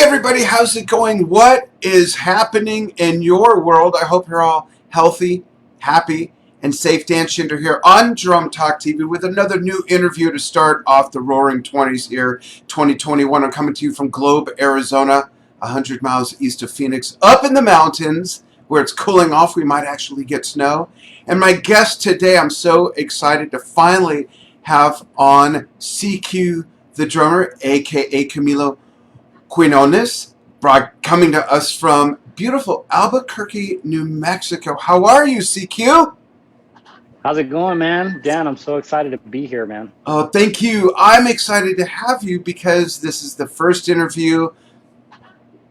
everybody, how's it going? What is happening in your world? I hope you're all healthy, happy, and safe. Dan Shinder here on Drum Talk TV with another new interview to start off the Roaring 20s here, 2021. I'm coming to you from Globe, Arizona, 100 miles east of Phoenix, up in the mountains where it's cooling off. We might actually get snow. And my guest today, I'm so excited to finally have on CQ, the drummer, a.k.a. Camilo Quiñones, coming to us from beautiful Albuquerque, New Mexico. How are you, CQ? How's it going, man? Dan, I'm so excited to be here, man. Oh, thank you. I'm excited to have you because this is the first interview.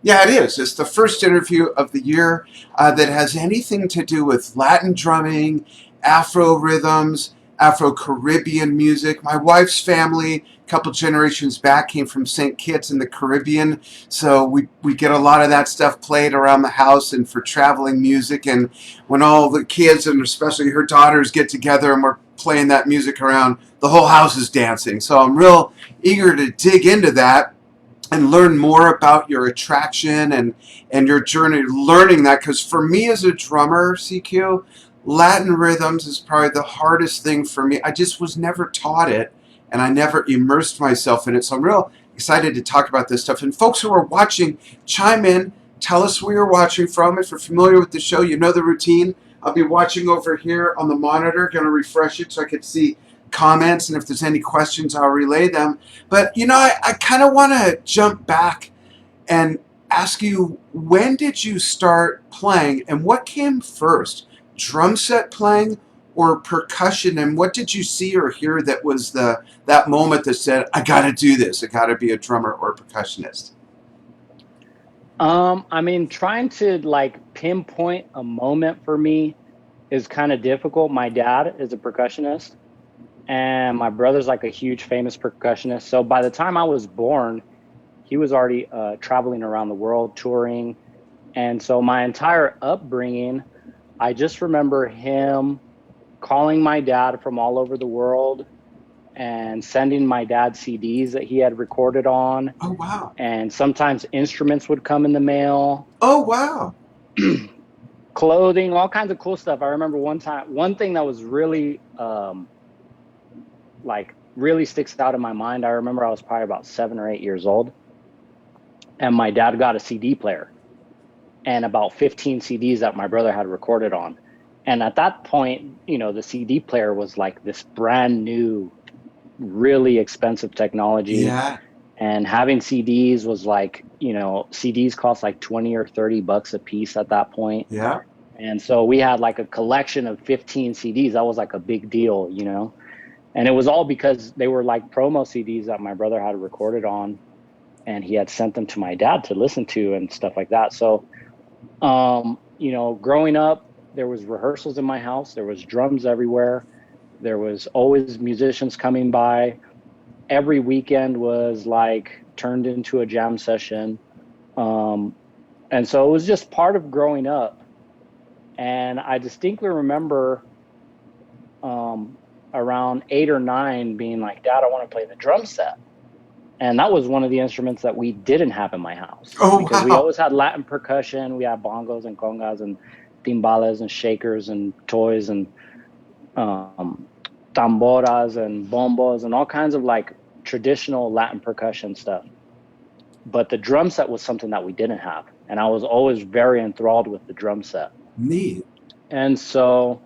Yeah, it is. It's the first interview of the year that has anything to do with Latin drumming, Afro rhythms, Afro-Caribbean music. My wife's family, a couple generations back, came from St. Kitts in the Caribbean, so we get a lot of that stuff played around the house and for traveling music. And when all the kids, and especially her daughters, get together and we're playing that music around, the whole house is dancing. So I'm real eager to dig into that and learn more about your attraction and your journey learning that, because for me as a drummer, CQ, Latin rhythms is probably the hardest thing for me. I just was never taught it and I never immersed myself in it. So I'm real excited to talk about this stuff. And folks who are watching, chime in, tell us where you're watching from. If you're familiar with the show, you know the routine. I'll be watching over here on the monitor, going to refresh it so I can see comments, and if there's any questions, I'll relay them. But, you know, I kind of want to jump back and ask you, when did you start playing, and what came first, drum set playing or percussion? And what did you see or hear that was that moment that said, I got to do this, I got to be a drummer or a percussionist? I mean, trying to like pinpoint a moment for me is kind of difficult. My dad is a percussionist, and my brother's like a huge famous percussionist. So by the time I was born, he was already traveling around the world touring. And so my entire upbringing, I just remember him calling my dad from all over the world and sending my dad CDs that he had recorded on. Oh, wow. And sometimes instruments would come in the mail. Oh, wow. Clothing, all kinds of cool stuff. I remember one thing that was really really sticks out in my mind. I remember I was probably about 7 or 8 years old, and my dad got a CD player and about 15 CDs that my brother had recorded on. And at that point, you know, the CD player was like this brand new, really expensive technology. Yeah. And having CDs was like, you know, CDs cost like 20 or 30 bucks a piece at that point. Yeah. And so we had like a collection of 15 CDs. That was like a big deal, you know. And it was all because they were like promo CDs that my brother had recorded on, and he had sent them to my dad to listen to and stuff like that. So, you know, growing up, there was rehearsals in my house. There was drums everywhere. There was always musicians coming by. Every weekend was like turned into a jam session. And so it was just part of growing up. And I distinctly remember, around 8 or 9 being like, Dad, I want to play the drum set. And that was one of the instruments that we didn't have in my house. Oh, because wow. we always had Latin percussion. We had bongos and congas and timbales and shakers and toys and tamboras and bombos and all kinds of like traditional Latin percussion stuff. But the drum set was something that we didn't have. And I was always very enthralled with the drum set. Neat. And so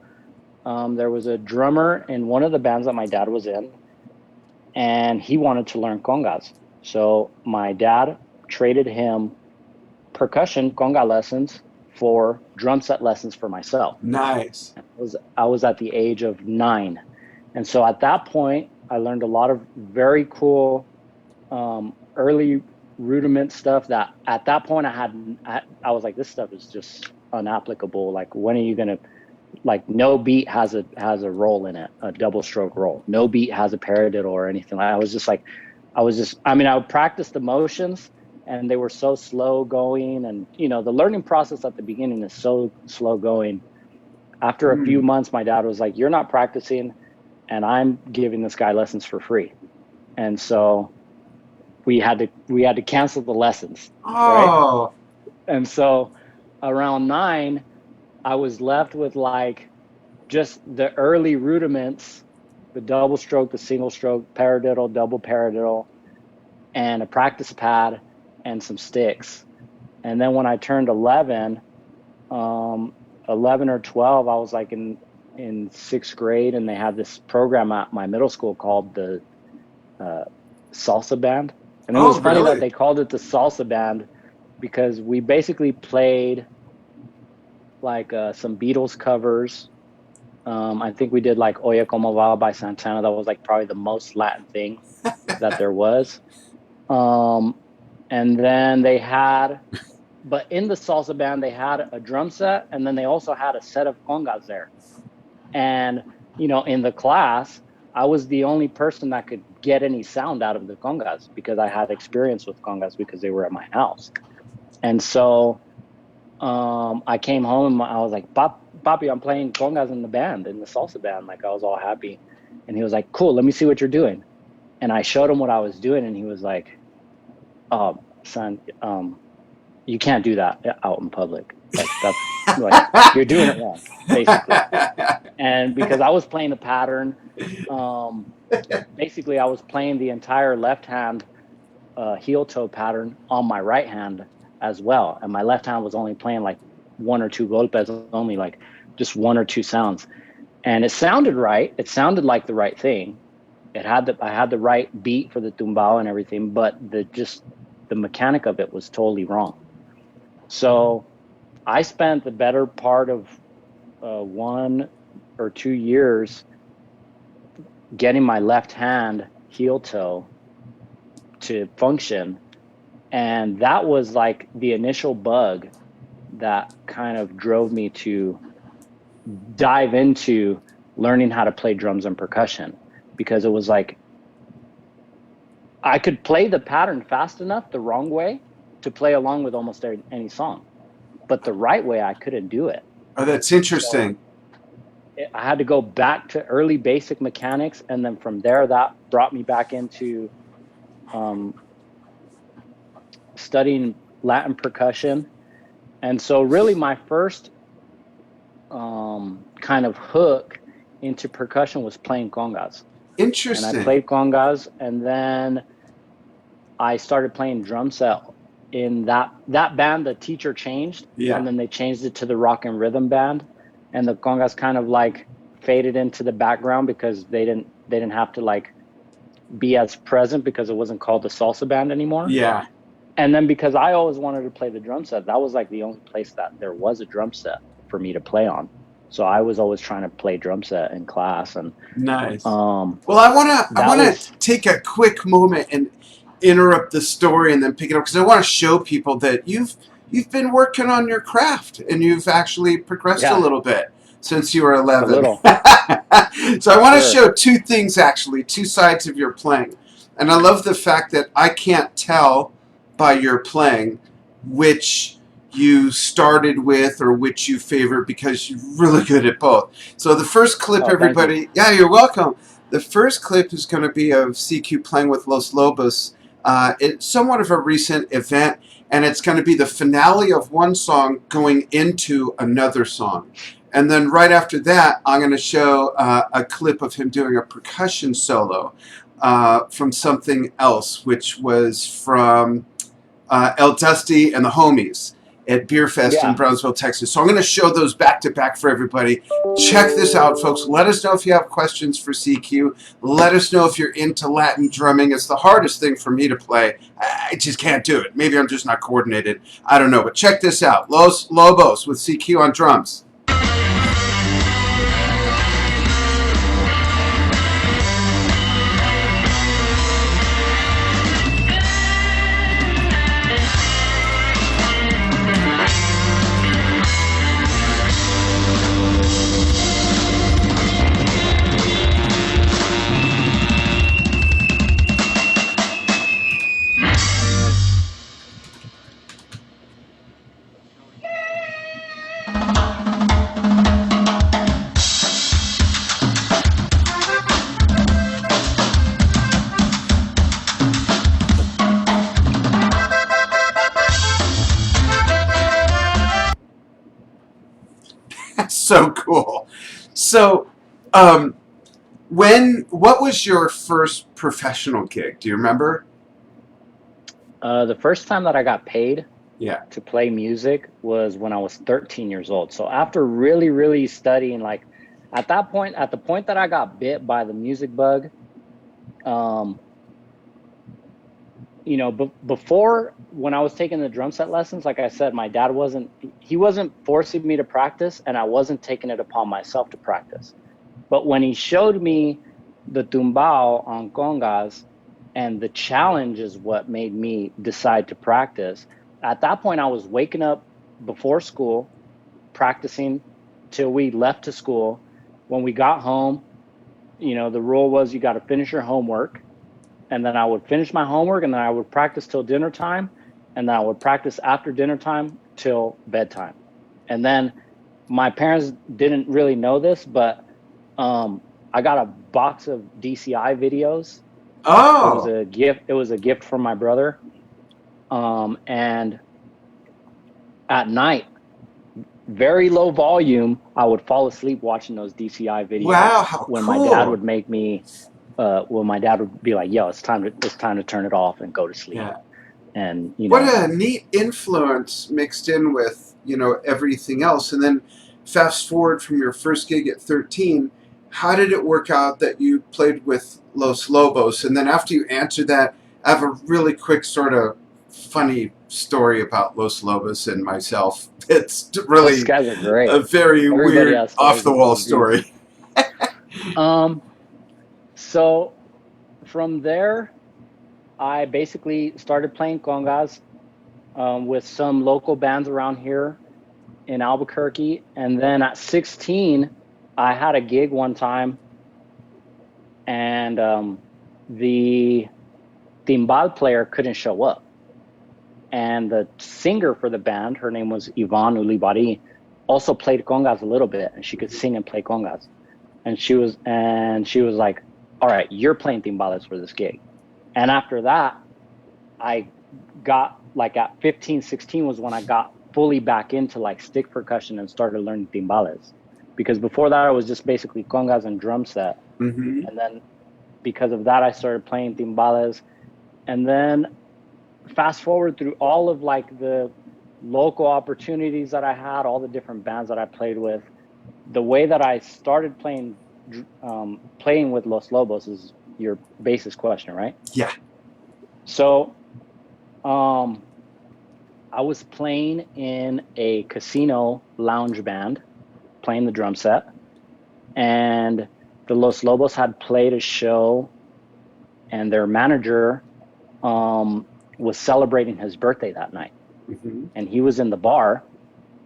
there was a drummer in one of the bands that my dad was in, and he wanted to learn congas. So my dad traded him percussion conga lessons for drum set lessons for myself. Nice. I was at the age of 9. And so at that point, I learned a lot of very cool early rudiment stuff that at that point I was like, this stuff is just unapplicable. Like, when are you going to, like, no beat has a roll in it, a double stroke roll. No beat has a paradiddle or anything. I would practice the motions, and they were so slow going. And, you know, the learning process at the beginning is so slow going. After a few months, my dad was like, you're not practicing, and I'm giving this guy lessons for free. And so we had to cancel the lessons. Oh. Right? And so around 9, I was left with like just the early rudiments, the double stroke, the single stroke, paradiddle, double paradiddle, and a practice pad and some sticks. And then when I turned 11 or 12, I was like in 6th grade, and they had this program at my middle school called the salsa band. And it was funny that they called it the salsa band because we basically played like some Beatles covers. I think we did like Oye Como Va by Santana. That was like probably the most Latin thing that there was. And then they had, but in the salsa band, they had a drum set, and then they also had a set of congas there. And, you know, in the class, I was the only person that could get any sound out of the congas because I had experience with congas because they were at my house. And so I came home and I was like, Papi, I'm playing congas in the band, in the salsa band. Like, I was all happy. And he was like, cool, let me see what you're doing. And I showed him what I was doing, and he was like, oh, son, you can't do that out in public. Like, that's like, you're doing it wrong, basically. And because I was playing the pattern, basically I was playing the entire left hand heel toe pattern on my right hand as well. And my left hand was only playing like 1 or 2 golpes, only like just 1 or 2 sounds. And it sounded right. It sounded like the right thing. I had the right beat for the tumbao and everything, but the mechanic of it was totally wrong. So I spent the better part of 1 or 2 years getting my left hand heel toe to function. And that was like the initial bug that kind of drove me to dive into learning how to play drums and percussion, because it was like I could play the pattern fast enough the wrong way to play along with almost any song, but the right way I couldn't do it. Oh, that's interesting. So I had to go back to early basic mechanics, and then from there that brought me back into studying Latin percussion. And so really my first kind of hook into percussion was playing congas. Interesting. And I played congas, and then I started playing drum set in that band. The teacher changed, and then they changed it to the rock and rhythm band, and the congas kind of like faded into the background because they didn't have to like be as present because it wasn't called the salsa band anymore. Yeah. And then because I always wanted to play the drum set, that was like the only place that there was a drum set for me to play on. So I was always trying to play drum set in class. And nice. Well, I wanna take a quick moment and interrupt the story and then pick it up, because I want to show people that you've been working on your craft and you've actually progressed a little bit since you were 11. A little. So I want to show 2 things, actually, 2 sides of your playing. And I love the fact that I can't tell by your playing which you started with or which you favor, because you're really good at both. So the first clip, everybody, you're welcome. The first clip is going to be of CQ playing with Los Lobos. It's somewhat of a recent event, and it's going to be the finale of one song going into another song. And then right after that, I'm going to show a clip of him doing a percussion solo from something else, which was from El Dusty and the Homies at Beer Fest in Brownsville, Texas. So I'm going to show those back to back for everybody. Check this out, folks. Let us know if you have questions for CQ. Let us know if you're into Latin drumming. It's the hardest thing for me to play. I just can't do it. Maybe I'm just not coordinated. I don't know. But check this out. Los Lobos with CQ on drums. so cool. So, what was your first professional gig? Do you remember? The first time that I got paid Yeah. to play music was when I was 13 years old. So after really, really studying, like at that point, at the point that I got bit by the music bug, um, you know, before when I was taking the drum set lessons, like I said, my dad he wasn't forcing me to practice, and I wasn't taking it upon myself to practice. But when he showed me the tumbao on congas, and the challenge is what made me decide to practice. At that point, I was waking up before school, practicing till we left to school. When we got home, you know, the rule was you got to finish your homework. And then I would finish my homework, and then I would practice till dinner time. And then I would practice after dinner time till bedtime. And then my parents didn't really know this, but I got a box of DCI videos. It was Oh, a gift. It was a gift from my brother. And at night, very low volume, I would fall asleep watching those DCI videos wow, how when my dad cool. would make me. When my dad would be like, "Yo, it's time to turn it off and go to sleep." Yeah. And What a neat influence mixed in with, everything else. And then fast forward from your first gig at 13, how did it work out that you played with Los Lobos? And then after you answer that, I have a really quick sort of funny story about Los Lobos and myself. It's those really guys are great. a very Everybody weird, has off stories the with wall those dudes. story. So from there, I basically started playing congas with some local bands around here in Albuquerque. And then at 16, I had a gig one time, and the timbal player couldn't show up. And the singer for the band, her name was Yvonne Ulibari, also played congas a little bit, and she could sing and play congas. And she was like, "All right, you're playing timbales for this gig." And after that, I got like at 15, 16 was when I got fully back into like stick percussion and started learning timbales. Because before that, I was just basically congas and drum set. Mm-hmm. And then because of that, I started playing timbales. And then fast forward through all of like the local opportunities that I had, all the different bands that I played with. The way that I started playing with Los Lobos is your basis question, right? Yeah. So I was playing in a casino lounge band, playing the drum set, and the Los Lobos had played a show, and their manager was celebrating his birthday that night. Mm-hmm. And he was in the bar.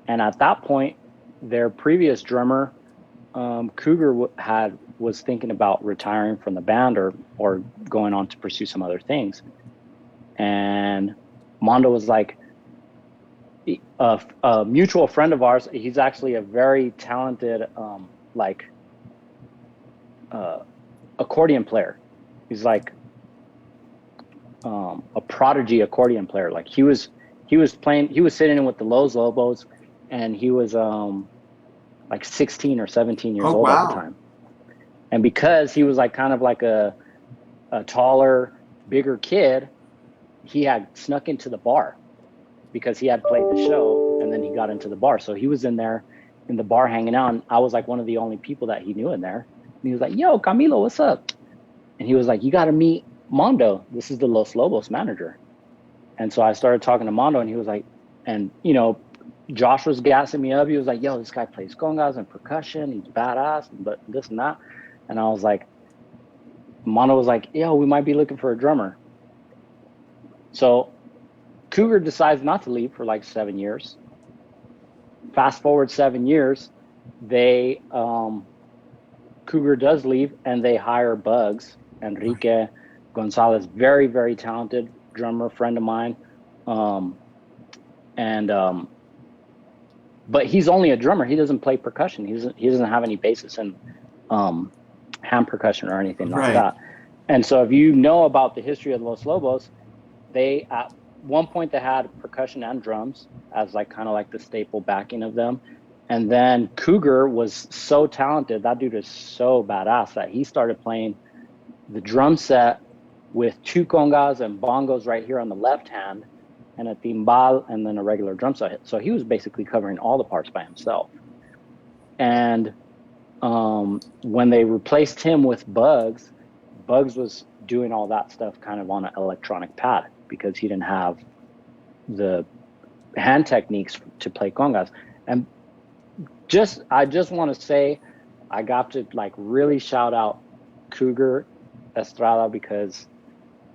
And at that point, their previous drummer, Cougar, was thinking about retiring from the band or going on to pursue some other things. And Mondo was like, a mutual friend of ours. He's actually a very talented, accordion player. He's like a prodigy accordion player. Like he was sitting in with the Los Lobos, and he was like 16 or 17 years old at the time. And because he was like kind of like a taller, bigger kid, he had snuck into the bar because he had played the show, and then he got into the bar. So he was in there in the bar hanging out, and I was like one of the only people that he knew in there. And he was like, "Yo, Camilo, what's up?" And he was like, "You got to meet Mondo. This is the Los Lobos manager." And so I started talking to Mondo, and he was like, and Josh was gassing me up. He was like, "Yo, this guy plays congas and percussion. He's badass, but this and that." And I was like, Mondo was like, "Yo, we might be looking for a drummer." So Cougar decides not to leave for like 7 years. Fast forward 7 years, Cougar does leave, and they hire Bugs, Enrique Gonzalez, very, very talented drummer, friend of mine. But he's only a drummer. He doesn't play percussion. He doesn't have any basis in hand percussion or anything like that. And so if you know about the history of Los Lobos, they at one point they had percussion and drums as like kind of like the staple backing of them. And then Cougar was so talented. That dude is so badass that he started playing the drum set with 2 congas and bongos right here on the left hand, and a timbal, and then a regular drum set. So he was basically covering all the parts by himself. And when they replaced him with Bugs was doing all that stuff kind of on an electronic pad because he didn't have the hand techniques to play congas. And I just want to say, I got to like really shout out Cougar Estrada, because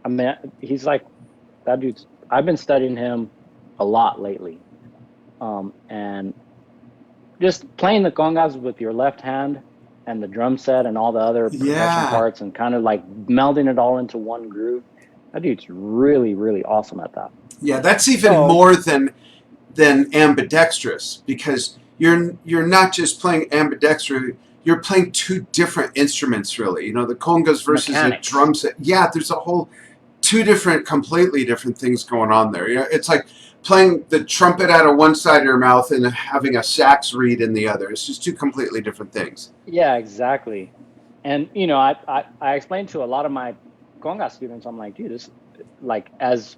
I mean, he's like, that dude's, I've been studying him a lot lately. And just playing the congas with your left hand and the drum set and all the other percussion parts and kind of like melding it all into one groove. That dude's really, really awesome at that. Yeah, that's even more than ambidextrous, because you're not just playing ambidextrous, you're playing 2 different instruments, really. You know, the congas versus the drum set. Yeah, there's a whole 2 completely different things going on there. You know, it's like playing the trumpet out of one side of your mouth and having a sax reed in the other. It's just 2 completely different things. Yeah, exactly. And, you know, I explained to a lot of my conga students, I'm like, dude, this, like, as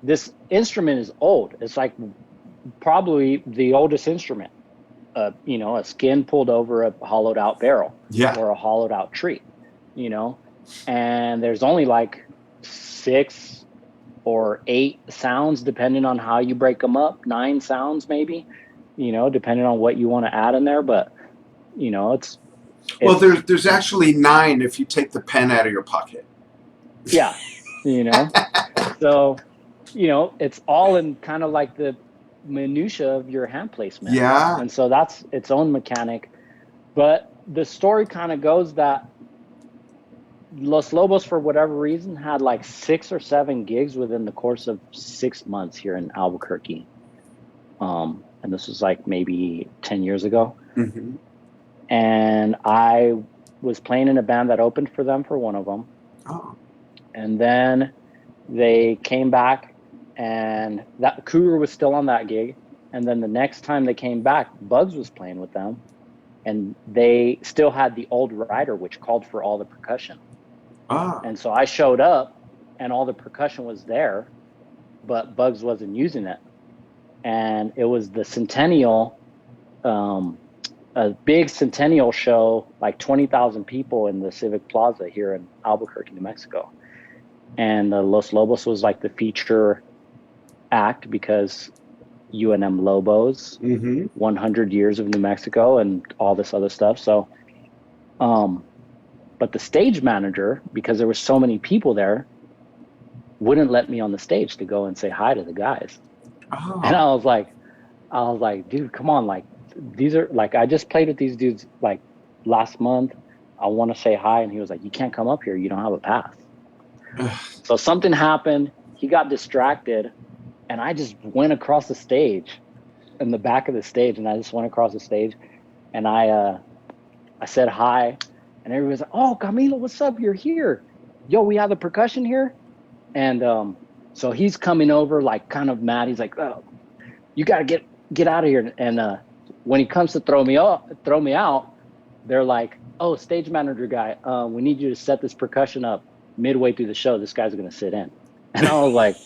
this instrument is old. It's like probably the oldest instrument. You know, a skin pulled over a hollowed out barrel, or a hollowed out tree, you know, and there's only like 6 or 8 sounds, depending on how you break them up, 9 sounds, maybe, you know, depending on what you want to add in there. But, you know, it's well, there's actually 9 if you take the pen out of your pocket. Yeah. You know, so, you know, it's all in kind of like the minutia of your hand placement. Yeah. And so that's its own mechanic. But the story kind of goes that Los Lobos, for whatever reason, had like 6 or 7 gigs within the course of 6 months here in Albuquerque. And this was like maybe 10 years ago. Mm-hmm. And I was playing in a band that opened for them for one of them. Oh. And then they came back, and that Cougar was still on that gig. And then the next time they came back, Bugs was playing with them, and they still had the old rider, which called for all the percussion. Ah. And so I showed up, and all the percussion was there, but Bugs wasn't using it. And it was the Centennial, a big Centennial show, like 20,000 people in the Civic Plaza here in Albuquerque, New Mexico. And Los Lobos was like the feature act, because UNM Lobos, 100 years of New Mexico and all this other stuff. So, but the stage manager, because there were so many people there, wouldn't let me on the stage to go and say hi to the guys. Oh. And I was like, dude, come on. Like, these are like, I just played with these dudes like last month. I want to say hi. And he was like, you can't come up here. You don't have a pass. So something happened. He got distracted, and I just went across the stage, in the back of the stage, and I just went across the stage, and I said hi, and everybody's like, "Oh, Camilo, what's up? You're here. Yo, we have the percussion here." And so he's coming over, like, kind of mad. He's like, "Oh, you got to get out of here." And when he comes to throw me out, they're like, "Oh, stage manager guy, we need you to set this percussion up midway through the show. This guy's going to sit in." And I was like,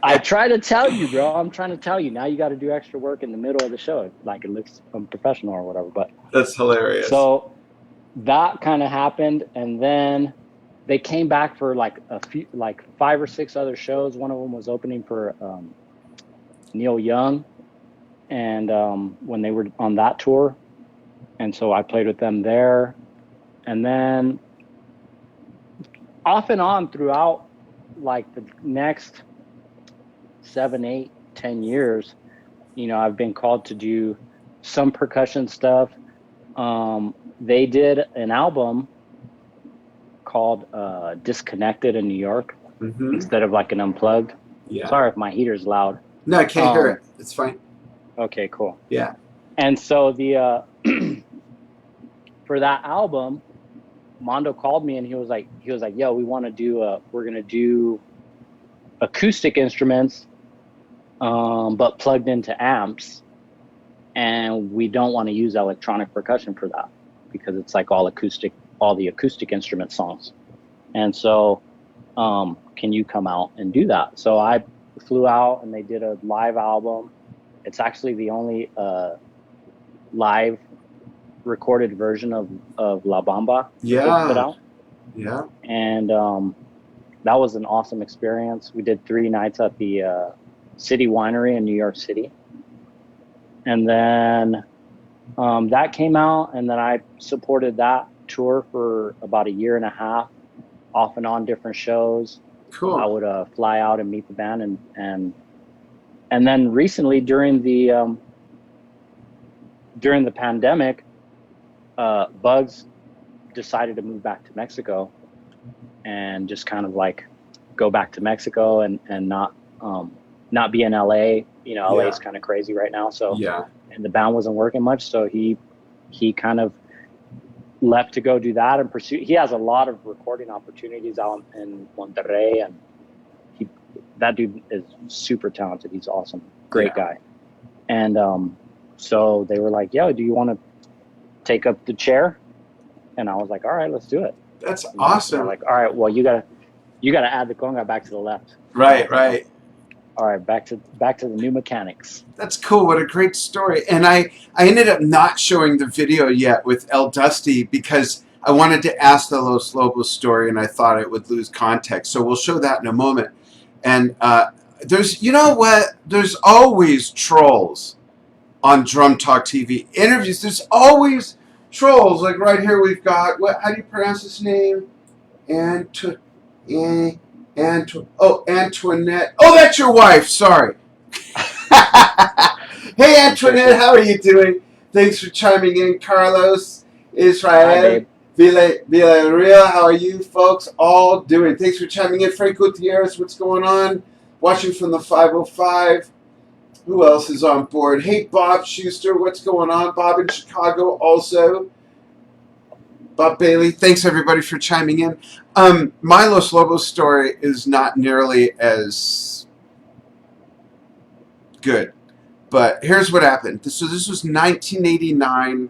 I try to tell you, bro. I'm trying to tell you. Now you got to do extra work in the middle of the show. Like, it looks unprofessional or whatever. But that's hilarious. So that kind of happened. And then they came back for like a few, like 5 or 6 other shows. One of them was opening for Neil Young. And when they were on that tour. And so I played with them there. And then off and on throughout like the next 7, 8, 10 years, you know, I've been called to do some percussion stuff. They did an album called Disconnected in New York, instead of like an Unplugged. Yeah. Sorry if my heater's loud. No, I can't hear it. It's fine. Okay, cool. Yeah. And so the for that album, Mondo called me and he was like, yo, we're going to do acoustic instruments, but plugged into amps. and we don't want to use electronic percussion for that because it's like all the acoustic instrument songs. And so, can you come out and do that? So I flew out, and they did a live album. It's actually the only live recorded version of La Bamba. Yeah. Put out. Yeah. And that was an awesome experience. We did 3 nights at the City Winery in New York City. And then that came out, and then I supported that tour for about a year and a half, off and on different shows. Cool. I would fly out and meet the band, and then recently during the pandemic, Bugs decided to move back to Mexico and just kind of like go back to Mexico and not be in LA. You know, LA is kind of crazy right now. So and the band wasn't working much. So he kind of left to go do that and pursue. He has a lot of recording opportunities out in Monterrey, and that dude is super talented. He's awesome. Great guy. And so they were like, yo, do you want to take up the chair? And I was like, all right, let's do it. That's awesome. They're like, all right, well, you gotta add the conga back to the left. Right. All right, back to the new mechanics. That's cool. What a great story. And I ended up not showing the video yet with El Dusty because I wanted to ask the Los Lobos story, and I thought it would lose context. So we'll show that in a moment. And there's, you know what? There's always trolls on Drum Talk TV interviews. There's always trolls. Like right here, we've got how do you pronounce his name? Antoinette. Oh, that's your wife. Sorry. Hey, Antoinette, how are you doing? Thanks for chiming in. Carlos, Israel, Villarreal, how are you folks all doing? Thanks for chiming in. Frank Gutierrez, what's going on? Watching from the 505. Who else is on board? Hey, Bob Schuster, what's going on? Bob in Chicago also. Bob Bailey, thanks everybody for chiming in. My Los Lobos story is not nearly as good, but here's what happened. This was 1989.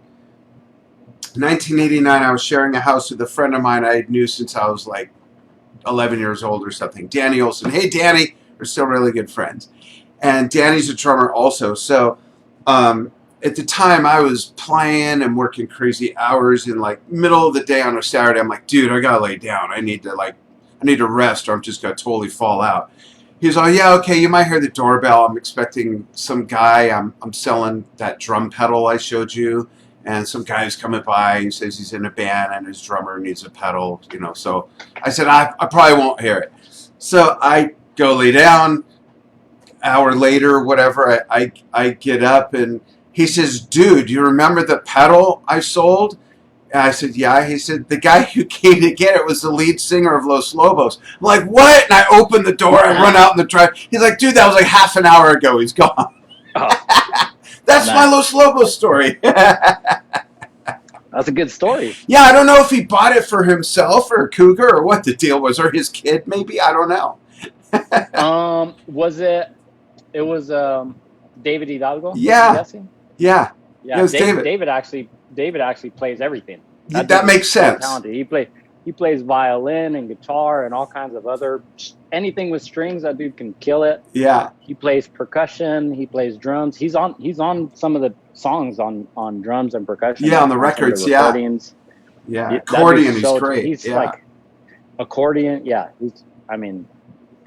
1989, I was sharing a house with a friend of mine I knew since I was like 11 years old or something. Danny Olson. Hey, Danny. We're still really good friends. And Danny's a drummer also. So at the time, I was playing and working crazy hours in like middle of the day on a Saturday. I'm like, dude, I gotta lay down. I need to rest, or I'm just gonna totally fall out. He's like, yeah, okay. You might hear the doorbell. I'm expecting some guy. I'm selling that drum pedal I showed you, and some guy's coming by. He says he's in a band and his drummer needs a pedal. You know, so I said I probably won't hear it. So I go lay down. Hour later, whatever, I get up and he says, dude, you remember the pedal I sold? And I said, yeah. He said, the guy who came to get it was the lead singer of Los Lobos. I'm like, what? And I open the door and run out in the drive. He's like, dude, that was like half an hour ago. He's gone. Oh, that's my Los Lobos story. That's a good story. Yeah, I don't know if he bought it for himself or Cougar or what the deal was, or his kid maybe. I don't know. It was David Hidalgo. Yeah. I'm guessing? Yeah. Yeah. It was David. David actually plays everything. That makes sense. Talented. He plays violin and guitar and all kinds of anything with strings. That dude can kill it. Yeah. He plays percussion. He plays drums. He's on some of the songs on drums and percussion. Yeah, on the records. The recordings. Yeah. Accordion. He's great. He's like accordion. Yeah.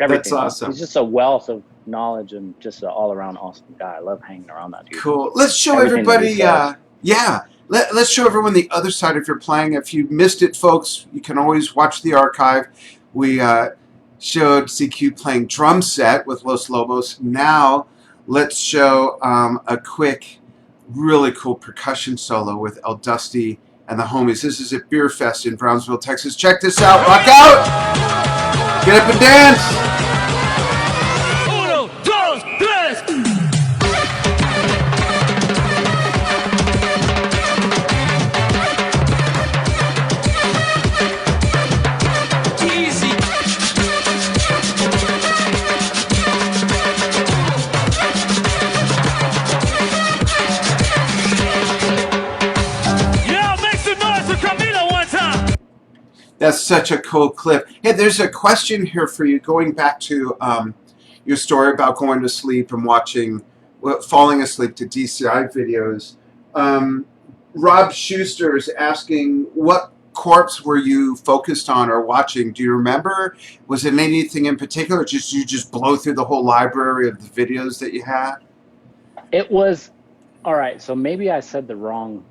everything. That's awesome. He's just a wealth of knowledge and just an all-around awesome guy. I love hanging around that dude. Cool. Let's show everybody. Let's show everyone the other side if you're playing. If you missed it, folks, you can always watch the archive. We showed CQ playing drum set with Los Lobos. Now let's show a quick, really cool percussion solo with El Dusty and the homies. This is at Beer Fest in Brownsville, Texas. Check this out. Rock out! Get up and dance! That's such a cool clip. Hey, there's a question here for you, going back to your story about going to sleep and watching, falling asleep to DCI videos. Rob Schuster is asking, what corpse were you focused on or watching? Do you remember? Was it anything in particular? Or just you just blow through the whole library of the videos that you had? It was, all right, so maybe I said the wrong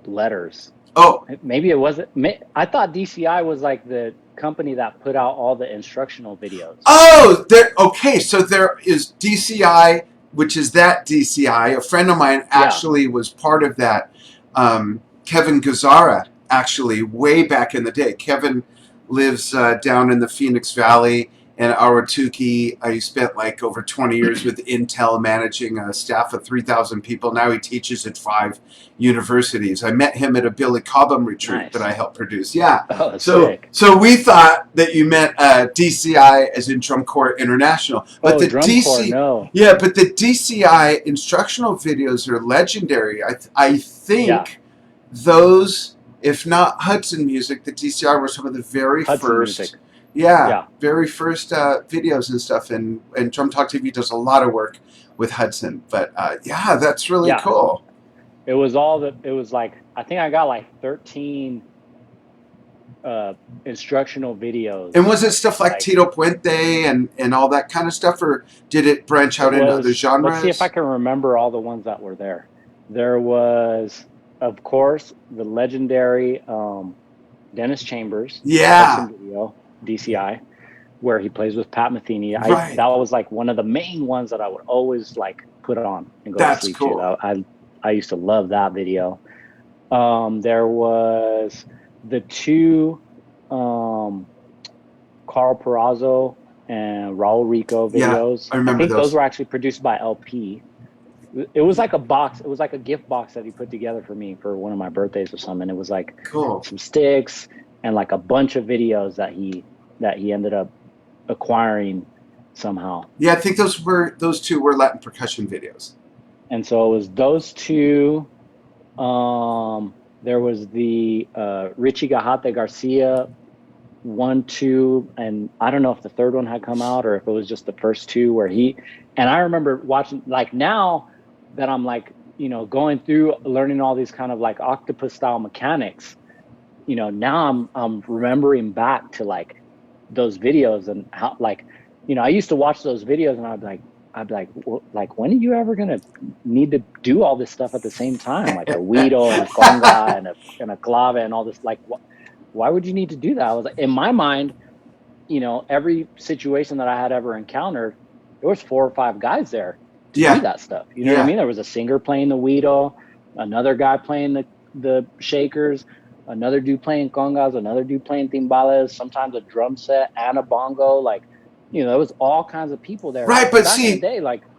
letters. Oh, Maybe it wasn't. I thought DCI was like the company that put out all the instructional videos. oh, okay. So there is DCI, which is that DCI. A friend of mine actually was part of that. Kevin Gazzara, actually, way back in the day. Kevin lives down in the Phoenix Valley in Ahwatukee. He spent like over 20 years with Intel, managing a staff of 3,000 people. Now he teaches at 5 universities. I met him at a Billy Cobham retreat that I helped produce. Yeah. Oh, so we thought that you meant DCI as in Drum Corps International. But the Drum Corps, no. Yeah, but the DCI instructional videos are legendary. I think those, if not Hudson Music, the DCI were some of the very first. Music. Very first videos and stuff, and Drum Talk TV does a lot of work with Hudson. But that's really cool. It was like, I think I got like 13 instructional videos. And was it stuff like Tito Puente and all that kind of stuff, or did it branch out into other genres? Let's see if I can remember all the ones that were there. There was, of course, the legendary Dennis Chambers. Yeah. Video, DCI, where he plays with Pat Metheny. That was like one of the main ones that I would always like put on and go to sleep to. I used to love that video. There was the 2 Carl Perazzo and Raul Rico videos. I remember those were actually produced by LP. It was like a box. It was like a gift box that he put together for me for one of my birthdays or something. It was like some sticks and like a bunch of videos that he ended up acquiring somehow. Yeah, I think those 2 were Latin percussion videos. And so it was those 2. There was the Richie Gajate Garcia 1, 2, and I don't know if the third one had come out or if it was just the first 2 where and I remember watching, like, now that I'm like, going through learning all these kind of like octopus style mechanics, now I'm remembering back to like those videos and how, like, I used to watch those videos and I'd be like, when are you ever gonna need to do all this stuff at the same time, like a Weedle and conga and a clave and all this? Like, why would you need to do that? I was like, in my mind, every situation that I had ever encountered, there was 4 or 5 guys there to do that stuff. You know what I mean? There was a singer playing the Weedle, another guy playing the shakers, another dude playing congas, another dude playing timbales, sometimes a drum set and a bongo. Like, there was all kinds of people there. Right, but see, in the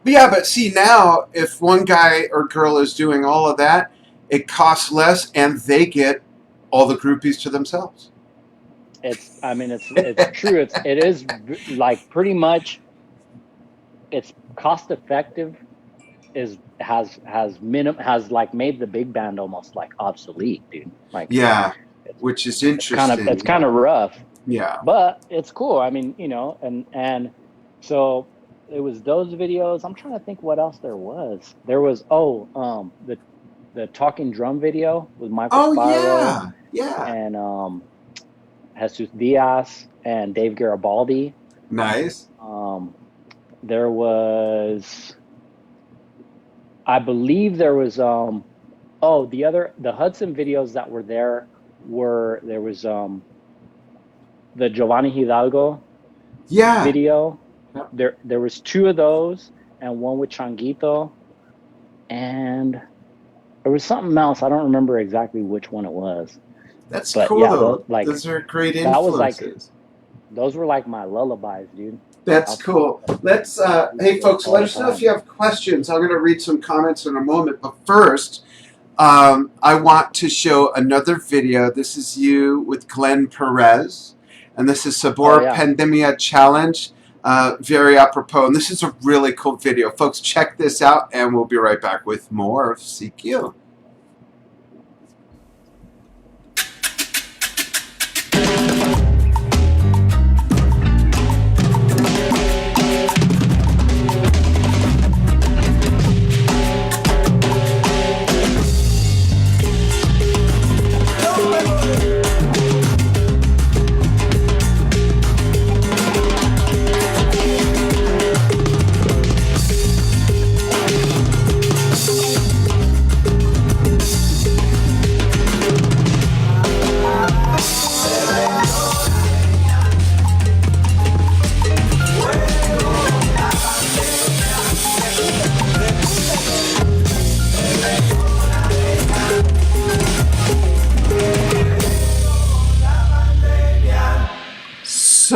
day, but see now, if one guy or girl is doing all of that, it costs less, and they get all the groupies to themselves. It's true. It is like pretty much. It's cost effective. Has like made the big band almost like obsolete, dude. Like, which is interesting. It's kind of rough. Yeah, but it's cool. I mean, and so it was those videos. I'm trying to think what else there was. There was the talking drum video with Michael Spiro, and Jesus Diaz and Dave Garibaldi. Nice. There was, I believe there was the Hudson videos that were there was the Giovanni Hidalgo video. There was 2 of those and one with Changuito, and there was something else. I don't remember exactly which one it was. That's cool. Those are great influences. Those were like my lullabies, dude. That's cool. Let's, hey folks, let us know if you have questions. I'm going to read some comments in a moment, but first, I want to show another video. This is you with Glenn Perez, and this is Sabor Pandemia Challenge. Very apropos, and this is a really cool video. Folks, check this out, and we'll be right back with more of CQ.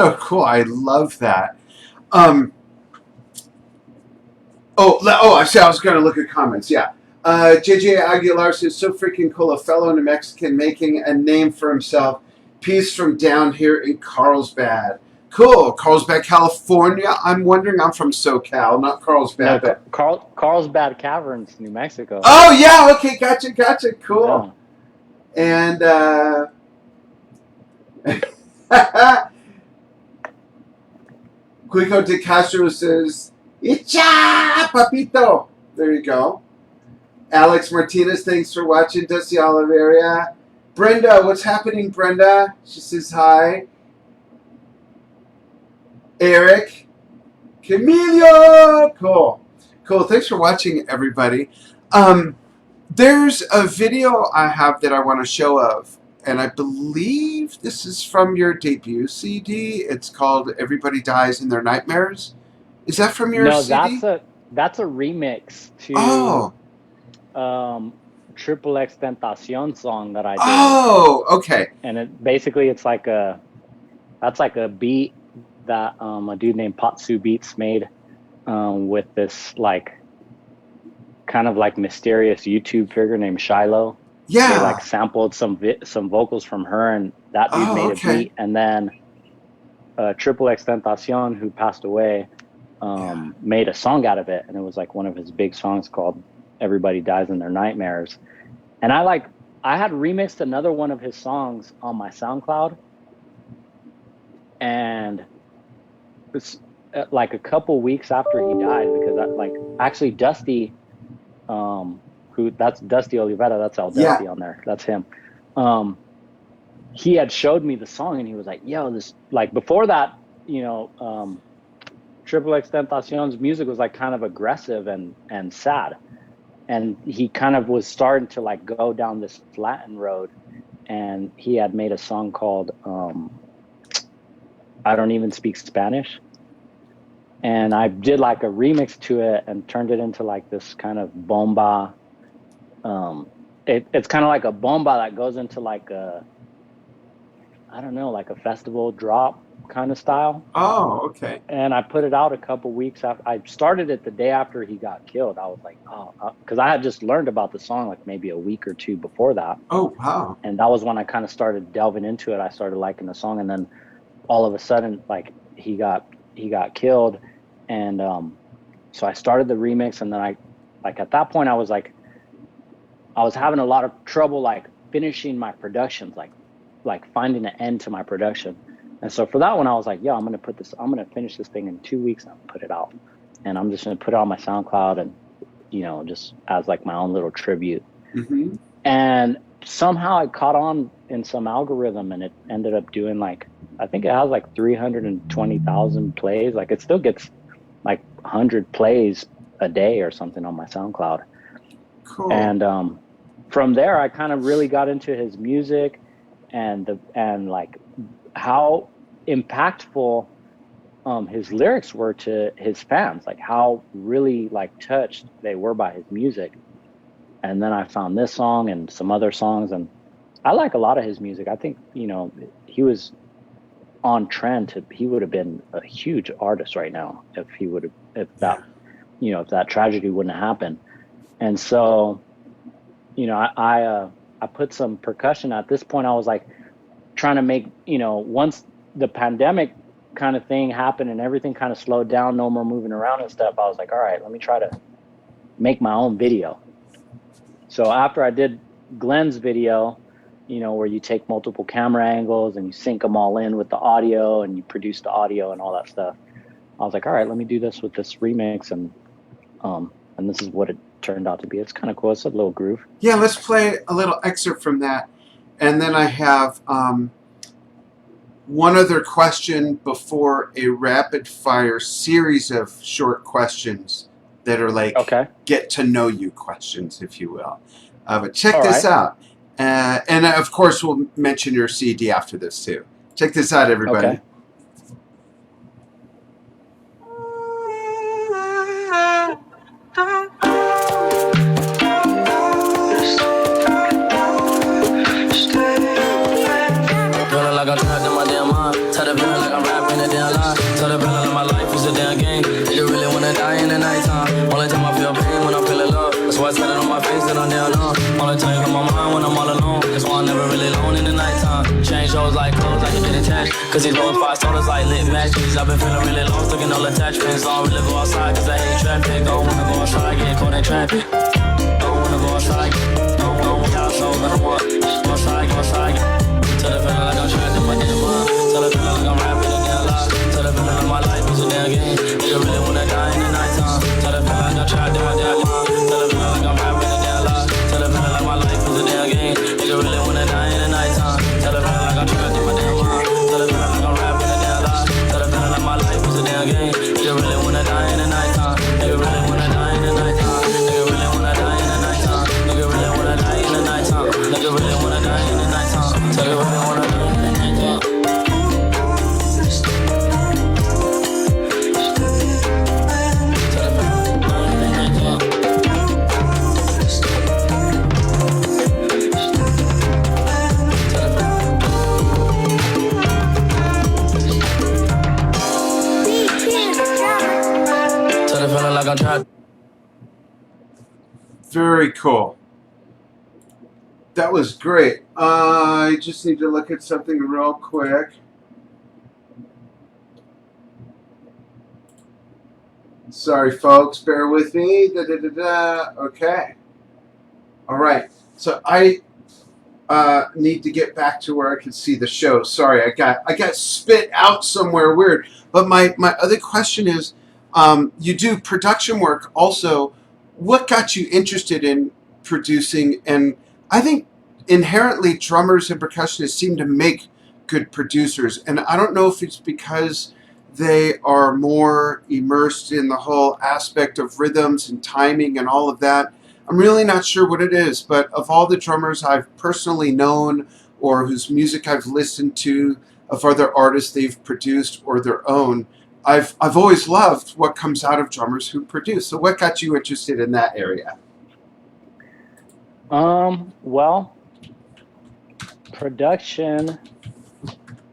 so cool. I love that. Oh, I see. I was going to look at comments. Yeah. JJ Aguilar says, so freaking cool. A fellow New Mexican making a name for himself. Peace from down here in Carlsbad. Cool. Carlsbad, California. I'm wondering. I'm from SoCal, not Carlsbad. No, Carlsbad Caverns, New Mexico. Oh, yeah. Okay. Gotcha. Cool. Yeah. And Quico de Castro says, Icha, papito. There you go. Alex Martinez, thanks for watching. Dusty Oliveria. Brenda, what's happening, Brenda? She says hi. Eric. Camilo. Cool. Thanks for watching, everybody. There's a video I have that I want to show of, and I believe this is from your debut CD. It's called Everybody Dies in Their Nightmares. Is that from your CD? No, that's a remix to Triple X Tentacion song that I did. Oh, okay. And it's like a beat that a dude named Patsu Beats made with this like kind of like mysterious YouTube figure named Shiloh. Yeah. They like sampled some vocals from her, and that dude made a beat. And then Triple X Tentacion, who passed away, made a song out of it, and it was like one of his big songs called Everybody Dies in Their Nightmares. And I had remixed another one of his songs on my SoundCloud, and it's like a couple weeks after he died, because actually Dusty, that's Dusty Olivera, that's El Dusty on there, that's him. He had showed me the song, and he was like, yo, this, like, before that, Triple X Tentacion's music was like kind of aggressive and sad. And he kind of was starting to like go down this Latin road, and he had made a song called I Don't Even Speak Spanish. And I did like a remix to it and turned it into like this kind of bomba. It's kind of like a bomba that goes into like a festival drop kind of style. Oh, okay. And I put it out a couple weeks after. I started it the day after he got killed. I was like, because I had just learned about the song like maybe a week or two before that. Oh, wow. And that was when I kind of started delving into it. I started liking the song, and then all of a sudden, like, he got killed. And so I started the remix, and then at that point I was having a lot of trouble like finishing my productions, like finding an end to my production. And so for that one, I was like, yo, I'm going to finish this thing in 2 weeks and put it out. And I'm just going to put it on my SoundCloud and, just as like my own little tribute. Mm-hmm. And somehow I caught on in some algorithm, and it ended up doing like, I think it has like 320,000 plays. Like, it still gets like 100 plays a day or something on my SoundCloud. Cool. And from there, I kind of really got into his music and like how impactful his lyrics were to his fans, like how really like touched they were by his music. And then I found this song and some other songs, and I like a lot of his music. I think, he was on trend he would have been a huge artist right now if that tragedy wouldn't have happened. And so, I put some percussion. At this point, I was like trying to make, once the pandemic kind of thing happened and everything kind of slowed down, no more moving around and stuff, I was like, all right, let me try to make my own video. So after I did Glenn's video, where you take multiple camera angles and you sync them all in with the audio and you produce the audio and all that stuff, I was like, all right, let me do this with this remix, and this is what it turned out to be. It's kind of cool. It's a little groove. Yeah, let's play a little excerpt from that. And then I have one other question before a rapid fire series of short questions that are like get to know you questions, if you will. But check this out. And of course, we'll mention your CD after this too. Check this out, everybody. Okay. Like I'm trapped in my damn mind. Tell the feeling like I'm rapping Cause these rolling five stoners like lit matches. I've been feeling really lost, looking all attachments. Don't really go outside cause I hate traffic. Don't wanna go outside, get caught in traffic. Don't wanna go outside, don't want y'all so gonna walk. Go outside, tell the feeling like I'm trapped in my damn mind. Tell the feeling like I'm rapping and they're alive. Tell the feeling like my life is a damn game. Nigga really wanna die in the nighttime. Tell the feeling like I'm trapped in my damn mind. Tell the feeling like I'm rapping and they're alive. Tell the feeling like my life is a damn game. Nigga really wanna die in the nighttime. Tell the feeling like I'm trapped in my damn mind. Tell the feeling like I'm rapping and they're alive. Tell the feeling like my life is a damn game. Nigga really wanna die in the nighttime. Nigga really wanna die in the nighttime. Nigga really wanna die in the nighttime. Nigga really wanna die in the nighttime. Nigga really wanna die in the nighttime. Tell you really wanna die in the nighttime. Very cool. That was great. I just need to look at something real quick. Sorry, folks. Bear with me. Okay. All right. So I need to get back to where I can see the show. Sorry, I got spit out somewhere weird. But my other question is, you do production work also. What got you interested in producing? And I think inherently drummers and percussionists seem to make good producers. And I don't know if it's because they are more immersed in the whole aspect of rhythms and timing and all of that. I'm really not sure what it is, but of all the drummers I've personally known or whose music I've listened to, of other artists they've produced or their own, I've always loved what comes out of drummers who produce. So what got you interested in that area? Well, production.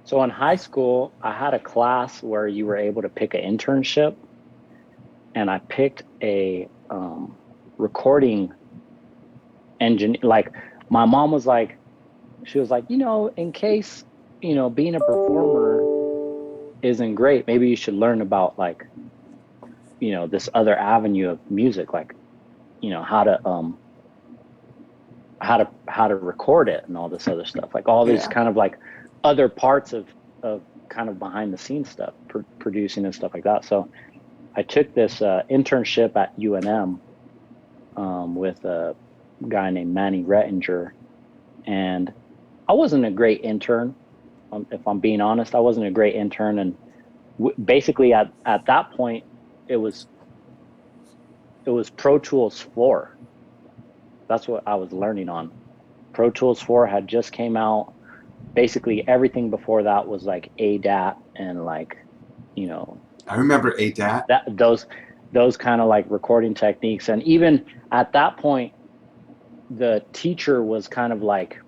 So in high school, I had a class where you were able to pick an internship, and I picked a recording engineer. Like, my mom was like, she was like, in case, being a performer isn't great, maybe you should learn about like, this other avenue of music, like, how to record it and all this other stuff, like all these kind of like other parts of kind of behind the scenes stuff, producing and stuff like that. So I took this internship at UNM with a guy named Manny Rettinger, and I wasn't a great intern. If I'm being honest, I wasn't a great intern. And basically at that point, it was Pro Tools 4. That's what I was learning on. Pro Tools 4 had just came out. Basically everything before that was like ADAT and like, I remember ADAT. Those kind of like recording techniques. And even at that point, the teacher was kind of like,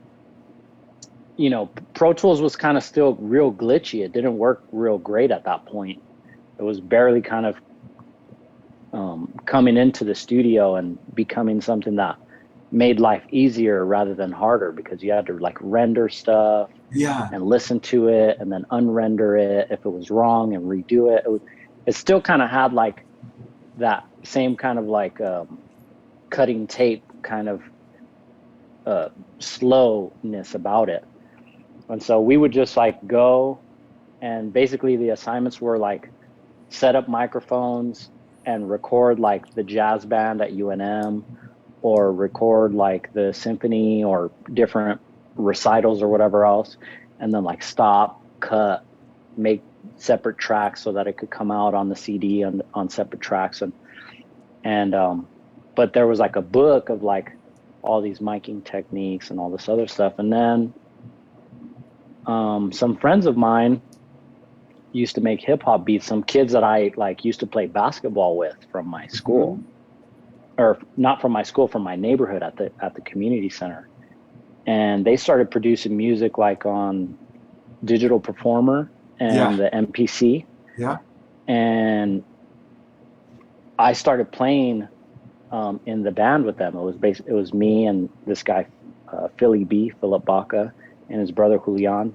Pro Tools was kind of still real glitchy. It didn't work real great at that point. It was barely kind of coming into the studio and becoming something that made life easier rather than harder, because you had to like render stuff and listen to it and then unrender it if it was wrong and redo it. It still kind of had like that same kind of like cutting tape kind of slowness about it. And so we would just like go, and basically the assignments were like set up microphones and record like the jazz band at UNM, or record like the symphony or different recitals or whatever else, and then like stop, cut, make separate tracks so that it could come out on the CD on separate tracks. And but there was like a book of like all these miking techniques and all this other stuff. And then some friends of mine used to make hip hop beats, some kids that I like used to play basketball with from my school. Or not from my school, from my neighborhood at the community center. And they started producing music like on Digital Performer and the MPC. Yeah. And I started playing in the band with them. It was me and this guy, Philip Baca, and his brother Julian.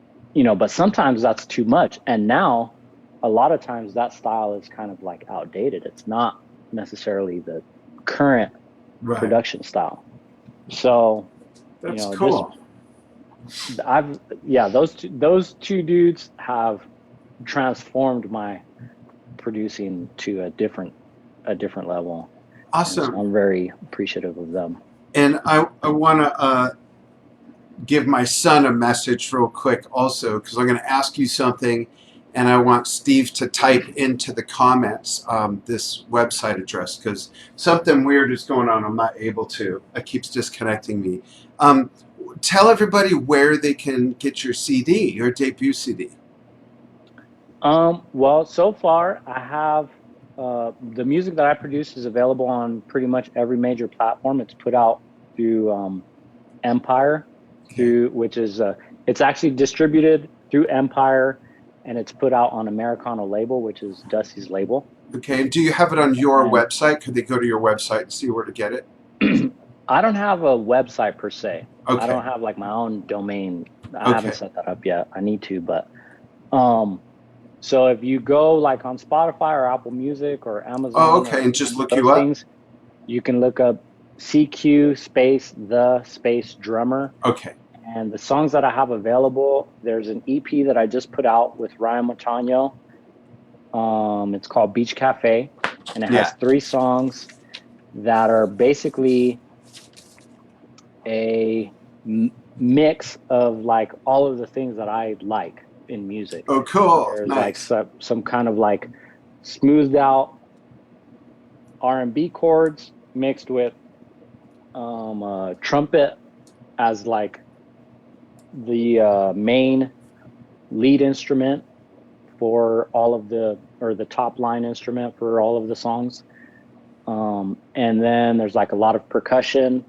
but sometimes that's too much. And now a lot of times that style is kind of like outdated. It's not necessarily the current production style. So, that's cool. Those two dudes have transformed my producing to a different level. Awesome. So I'm very appreciative of them. And I want to give my son a message real quick also, because I'm going to ask you something, and I want Steve to type into the comments this website address, because something weird is going on. I'm not able to. It keeps disconnecting me. Tell everybody where they can get your CD, your debut CD. Well, so far I have the music that I produce is available on pretty much every major platform. It's put out through Empire, which is it's actually distributed through Empire, and it's put out on Americano label, which is Dusty's label. Okay, and do you have it on your website? Could they go to your website and see where to get it? I don't have a website per se. Okay. I don't have like my own domain. I haven't set that up yet. I need to, but so if you go like on Spotify or Apple Music or Amazon, and just look you up. You can look up CQ space drummer. Okay. And the songs that I have available, there's an EP that I just put out with Ryan Montano. It's called Beach Café, and it has 3 songs that are basically a mix of like all of the things that I like in music. Oh, cool. There's nice. like some kind of like smoothed out R&B chords mixed with trumpet as like the main lead instrument for all of the top line instrument for all of the songs. And then there's like a lot of percussive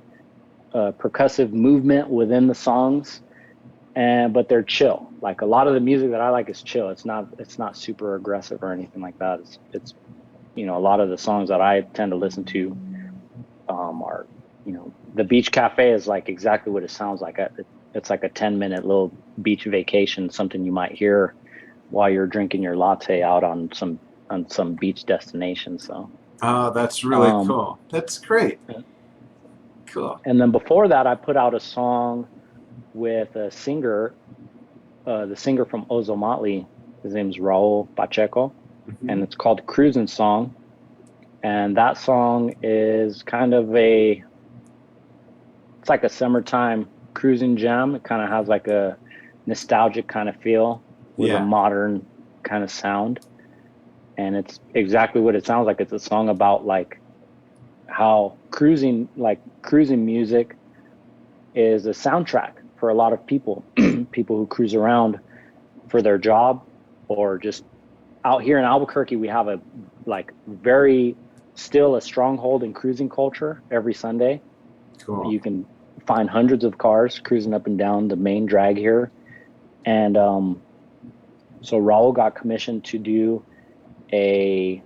movement within the songs, but they're chill. Like a lot of the music that I like is chill. It's not super aggressive or anything like that. It's a lot of the songs that I tend to listen to are, the Beach Cafe is like exactly what it sounds like. It's like a 10-minute little beach vacation, something you might hear while you're drinking your latte out on some beach destination. So. Oh, that's really cool. That's great. Cool. And then before that, I put out a song with a singer, the singer from Ozomatli. His name's Raul Pacheco, and it's called Cruising Song. And that song is kind of it's like a summertime cruising jam. It kind of has like a nostalgic kind of feel with a modern kind of sound. And it's exactly what it sounds like. It's a song about like how cruising music is a soundtrack for a lot of people, people who cruise around for their job or just out here in Albuquerque. We have a stronghold in cruising culture every Sunday. Cool. You can find hundreds of cars cruising up and down the main drag here. And so Raul got commissioned to do a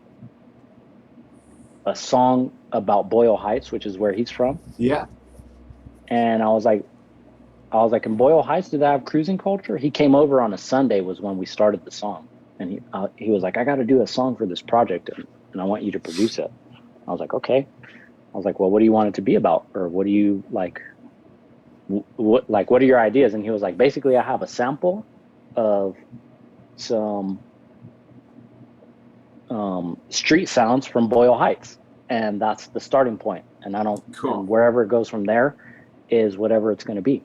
song about Boyle Heights, which is where he's from. Yeah. And I was like, in Boyle Heights, do they have cruising culture? He came over on a Sunday was when we started the song. And he was like, I got to do a song for this project and I want you to produce it. I was like, okay. I was like, well, what do you want it to be about? Or what do you like, what are your ideas? And he was like, basically I have a sample of some street sounds from Boyle Heights, and that's the starting point. And and wherever it goes from there is whatever it's going to be.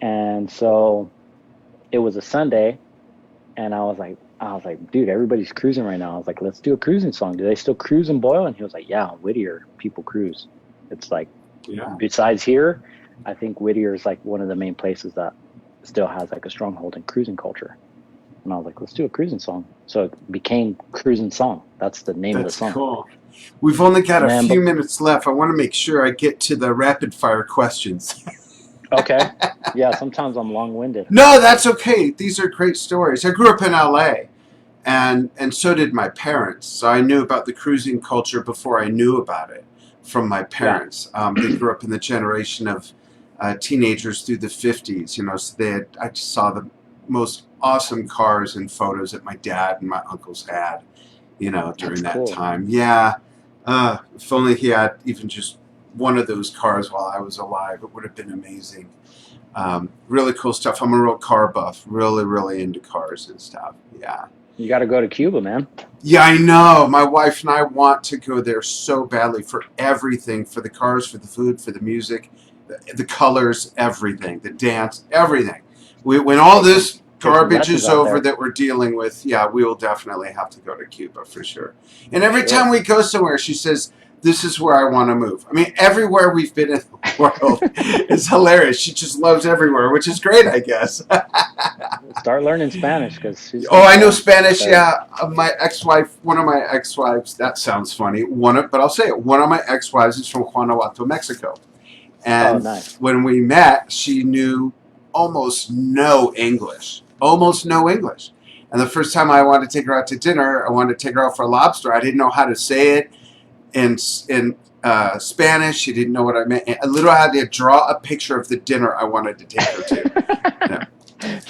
And so it was a Sunday, and I was like, dude, everybody's cruising right now. I was like, let's do a cruising song. Do they still cruise in Boyle? And he was like, yeah, Whittier people cruise. It's like, besides here, I think Whittier is like one of the main places that still has like a stronghold in cruising culture. And I was like, let's do a cruising song. So it became Cruising Song. That's the name of the song. That's cool. We've only got a few minutes left. I want to make sure I get to the rapid fire questions. Okay. Yeah, sometimes I'm long-winded. No, that's okay. These are great stories. I grew up in LA, and so did my parents. So I knew about the cruising culture before I knew about it from my parents. Yeah. They grew up in the generation of teenagers through the 50s, so I just saw most awesome cars and photos that my dad and my uncles had, you know, during That's that cool. time. Yeah. If only he had even just one of those cars while I was alive, it would have been amazing. Really cool stuff. I'm a real car buff, really, really into cars and stuff. Yeah. You got to go to Cuba, man. Yeah, I know. My wife and I want to go there so badly for everything, for the cars, for the food, for the music, the colors, everything, the dance, everything. When all this garbage is over that we're dealing with, yeah, we will definitely have to go to Cuba for sure. And every time we go somewhere, she says, this is where I want to move. I mean, everywhere we've been in the world is hilarious. She just loves everywhere, which is great, I guess. Start learning Spanish because. Oh, I know Spanish. Yeah, my ex-wife, one of my ex-wives. That sounds funny. But I'll say it. One of my ex-wives is from Guanajuato, Mexico, and nice. when we met, she knew almost no English. Almost no English. And the first time I wanted to take her out to dinner, I wanted to take her out for a lobster. I didn't know how to say it in Spanish. She didn't know what I meant. I literally had to draw a picture of the dinner I wanted to take her to. Yeah.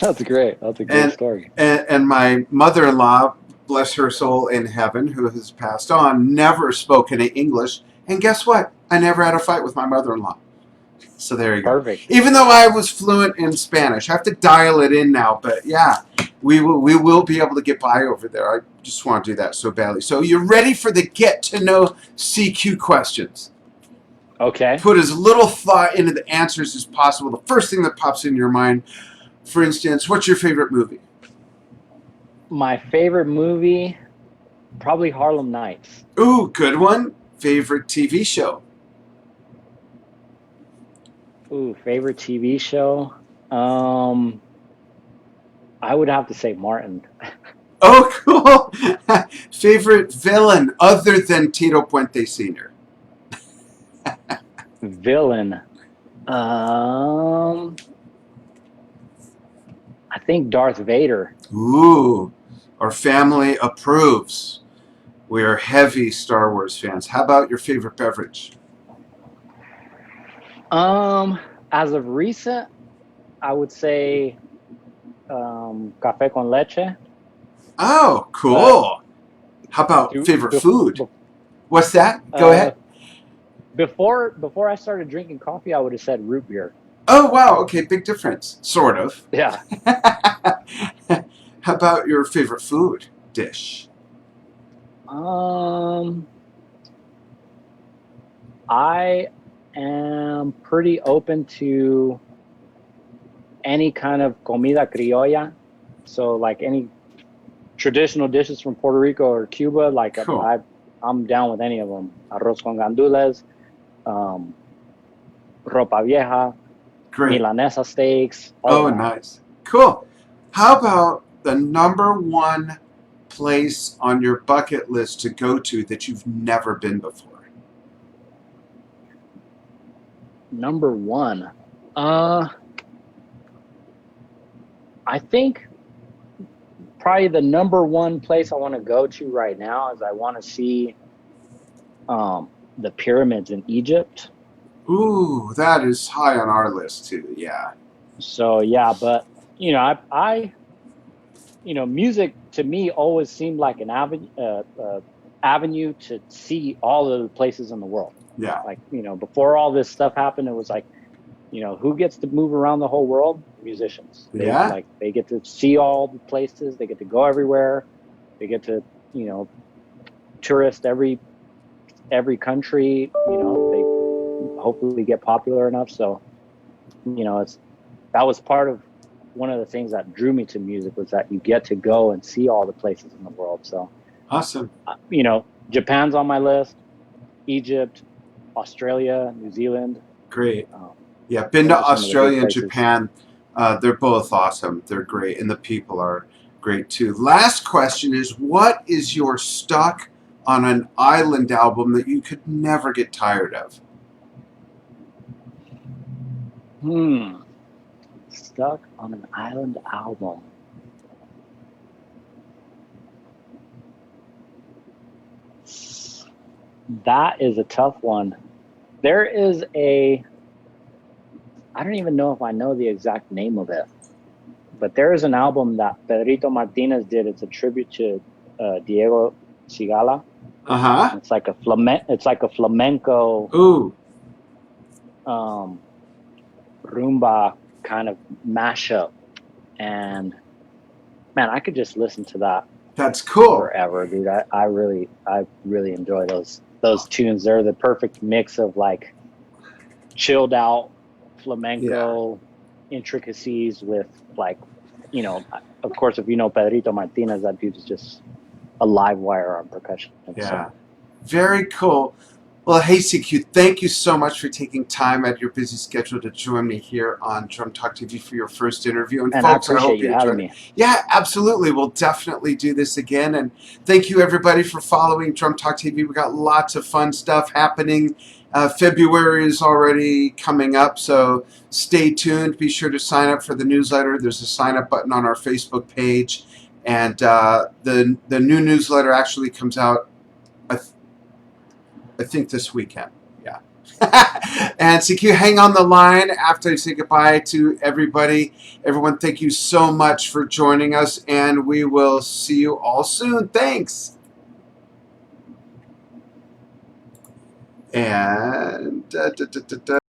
That's great. That's a great story. And my mother-in-law, bless her soul in heaven, who has passed on, never spoke any English. And guess what? I never had a fight with my mother-in-law. So there you go. Perfect. Even though I was fluent in Spanish, I have to dial it in now. But yeah, we will be able to get by over there. I just want to do that so badly. So you're ready for the get to know CQ questions. Okay. Put as little thought into the answers as possible. The first thing that pops into your mind. For instance, what's your favorite movie? My favorite movie, probably Harlem Nights. Ooh, good one. Favorite TV show? Ooh, favorite TV show? I would have to say Martin. Oh, cool. Favorite villain other than Tito Puente Sr.? Villain. I think Darth Vader. Ooh, our family approves. We are heavy Star Wars fans. How about your favorite beverage? As of recent, I would say café con leche. Oh, cool. How about favorite food? What's that? Go ahead. Before I started drinking coffee, I would have said root beer. Oh, wow. Okay, big difference. Sort of. Yeah. How about your favorite food dish? I am pretty open to any kind of comida criolla. So like any traditional dishes from Puerto Rico or Cuba, like cool. I'm down with any of them. Arroz con gandules, ropa vieja, great. Milanesa steaks. Oh, nice. Cool. How about the number one place on your bucket list to go to that you've never been before? Number one. I think probably the number one place I want to go to right now is I want to see the pyramids in Egypt. Ooh, that is high on our list too. Yeah. So yeah, but you know, I you know, music to me always seemed like an avenue to see all of the places in the world. Yeah. Like, you know, before all this stuff happened, it was like, you know, who gets to move around the whole world? Musicians. They get to see all the places. They get to go everywhere. They get to, you know, tourist every country. You know, they hopefully get popular enough. So, you know, that was part of one of the things that drew me to music, was that you get to go and see all the places in the world. So awesome. You know, Japan's on my list. Egypt, Australia, New Zealand. Great. Yeah, been to Australia and Japan. They're both awesome. They're great, and the people are great too. Last question is, what is your stuck on an island album that you could never get tired of? Stuck on an island album. That is a tough one. There is I don't even know if I know the exact name of it, But there is an album that Pedrito Martinez did. It's a tribute to Diego Cigala. It's like a flamenco. Ooh. Rumba kind of mashup, and man, I could just listen to that. That's cool. Forever, dude. I really enjoy those tunes. They're the perfect mix of like chilled out flamenco intricacies with like, you know, of course, if you know Pedrito Martinez, that dude is just a live wire on percussion. Yeah, very cool. Well, hey, CQ, thank you so much for taking time out of your busy schedule to join me here on Drum Talk TV for your first interview. And folks, I appreciate I hope you having me. Yeah, absolutely. We'll definitely do this again. And thank you, everybody, for following Drum Talk TV. We got lots of fun stuff happening. February is already coming up, so stay tuned. Be sure to sign up for the newsletter. There's a sign-up button on our Facebook page. And the new newsletter actually comes out, I think, this weekend. Yeah. And CQ, hang on the line after I say goodbye to everybody. Everyone, thank you so much for joining us, and we will see you all soon. Thanks. And